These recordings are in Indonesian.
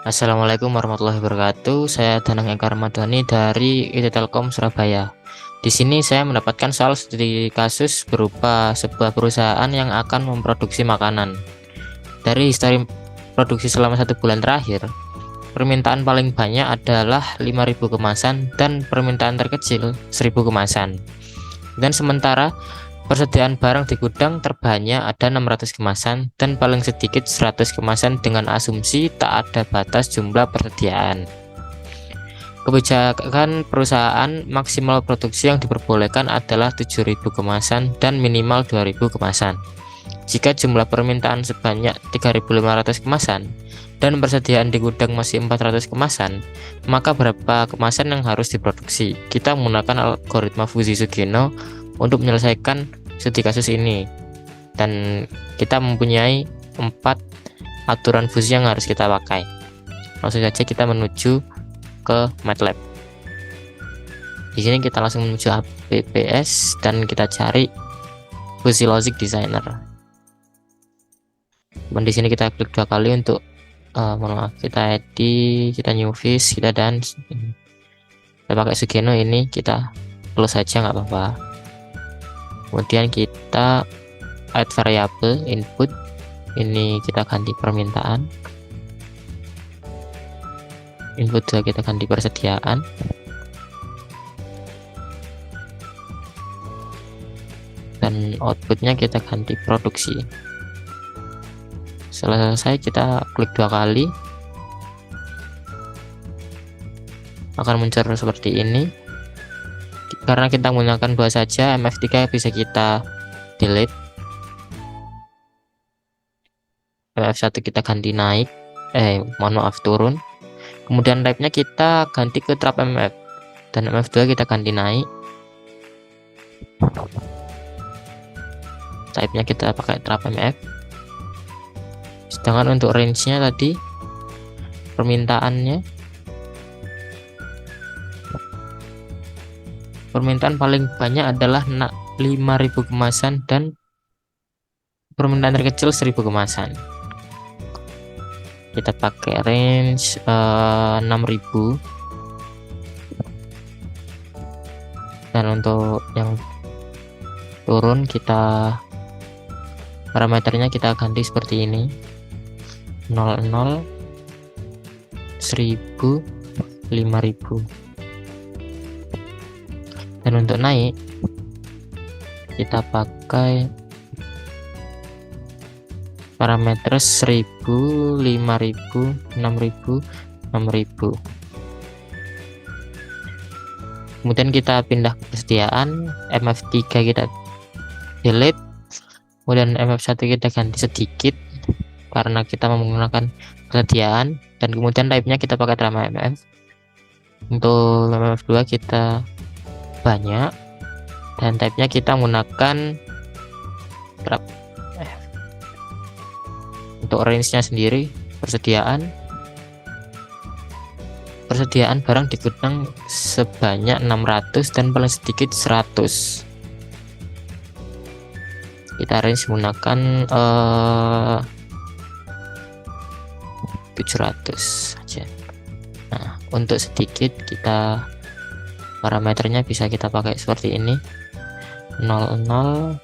Assalamualaikum warahmatullahi wabarakatuh. Saya Danang Eka Ramadhani dari IT Telkom Surabaya. Di sini saya mendapatkan soal studi kasus berupa sebuah perusahaan yang akan memproduksi makanan. Dari histori produksi selama 1 bulan terakhir, permintaan paling banyak adalah 5.000 kemasan dan permintaan terkecil 1.000 kemasan. Dan sementara persediaan barang di gudang terbanyak ada 600 kemasan dan paling sedikit 100 kemasan dengan asumsi tak ada batas jumlah persediaan. Kebijakan perusahaan maksimal produksi yang diperbolehkan adalah 7.000 kemasan dan minimal 2.000 kemasan. Jika jumlah permintaan sebanyak 3.500 kemasan dan persediaan di gudang masih 400 kemasan, maka berapa kemasan yang harus diproduksi? Kita menggunakan algoritma Fuzzy Sugeno untuk menyelesaikan studi kasus ini, dan kita mempunyai 4 aturan Fuzzy yang harus kita pakai. Langsung saja kita menuju ke MATLAB. Di sini kita langsung menuju APPS dan kita cari Fuzzy Logic Designer. Dan di sini kita klik 2 kali untuk kita edit, kita new fish, kita dance. Kita pakai Sugeno ini, kita close saja nggak apa-apa. Kemudian kita add variable input, ini kita ganti permintaan, input 2 kita ganti persediaan, dan outputnya kita ganti produksi. Setelah selesai kita klik 2 kali, akan muncul seperti ini. Karena kita menggunakan 2 saja, MF3 bisa kita delete, MF1 kita ganti naik, mohon maaf turun. Kemudian type-nya kita ganti ke trap MF, dan MF2 kita ganti naik, type-nya kita pakai trap MF. Sedangkan untuk range-nya tadi, permintaan paling banyak adalah 5.000 kemasan dan permintaan terkecil 1.000 kemasan. Kita pakai range 6.000, dan untuk yang turun kita parameternya kita ganti seperti ini, 00, 1.000, 5.000. Dan untuk naik kita pakai parameter 1.000, 5.000, 6.000, 6.000. Kemudian kita pindah ke persediaan, MF3 kita delete, kemudian MF1 kita ganti sedikit karena kita menggunakan persediaan, dan kemudian type-nya kita pakai drama MF. Untuk MF2 kita banyak, dan type-nya kita menggunakan trap. Untuk range-nya sendiri, persediaan barang di gudang sebanyak 600 dan paling sedikit 100. Kita range menggunakan 700 saja. Nah, untuk sedikit kita parameternya bisa kita pakai seperti ini, 00,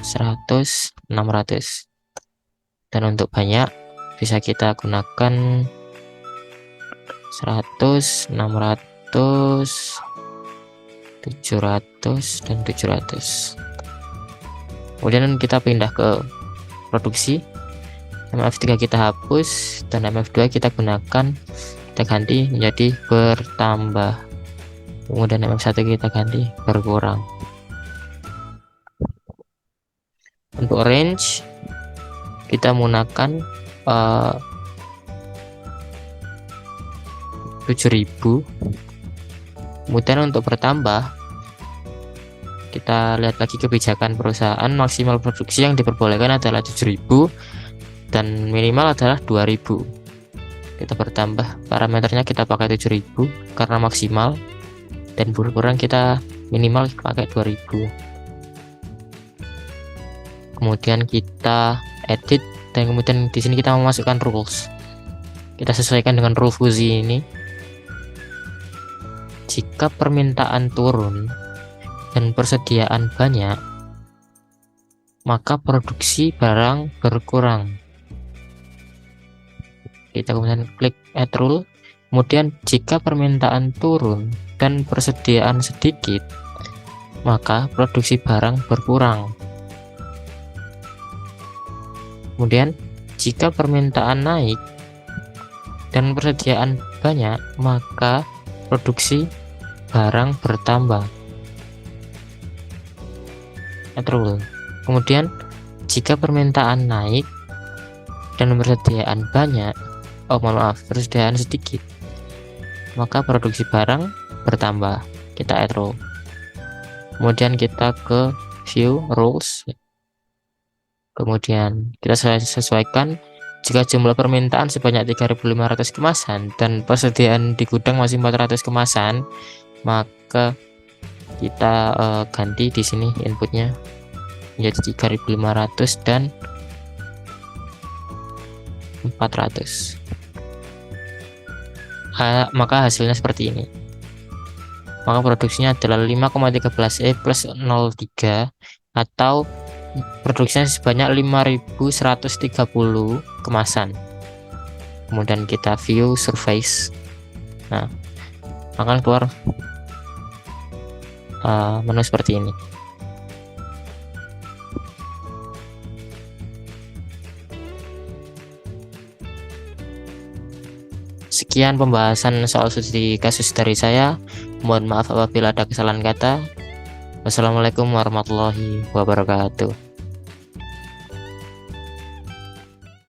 100, 600. Dan untuk banyak bisa kita gunakan 100, 600, 700, dan 700. Kemudian kita pindah ke produksi, MF3 kita hapus dan MF2 kita gunakan, kita ganti menjadi bertambah. Kemudian MF1 kita ganti berkurang. Untuk range kita menggunakan 7.000. Kemudian untuk bertambah kita lihat lagi kebijakan perusahaan, maksimal produksi yang diperbolehkan adalah 7.000 dan minimal adalah 2.000. Kita bertambah, parameternya kita pakai 7.000 karena maksimal, dan berkurang kita minimal pakai 2.000. Kemudian kita edit, dan kemudian di sini kita memasukkan rules. Kita sesuaikan dengan rule fuzzy ini. Jika permintaan turun dan persediaan banyak, maka produksi barang berkurang. Kita kemudian klik add rule. Kemudian jika permintaan turun dan persediaan sedikit, maka produksi barang berkurang. Kemudian jika permintaan naik dan persediaan banyak, maka produksi barang bertambah. Add rule. Kemudian jika permintaan naik dan persediaan banyak, persediaan sedikit, maka produksi barang bertambah. Kita add rule. Kemudian kita ke view rules. Kemudian kita sesuaikan jika jumlah permintaan sebanyak 3.500 kemasan dan persediaan di gudang masih 400 kemasan, maka kita ganti di sini inputnya menjadi 3.500 dan 400. Maka hasilnya seperti ini. Maka produksinya adalah 5,13 plus 0,3 atau produksinya sebanyak 5.130 kemasan. Kemudian kita view surface. Nah, akan keluar menu seperti ini. Sekian pembahasan soal studi kasus dari saya. Mohon maaf apabila ada kesalahan kata. Wassalamualaikum warahmatullahi wabarakatuh.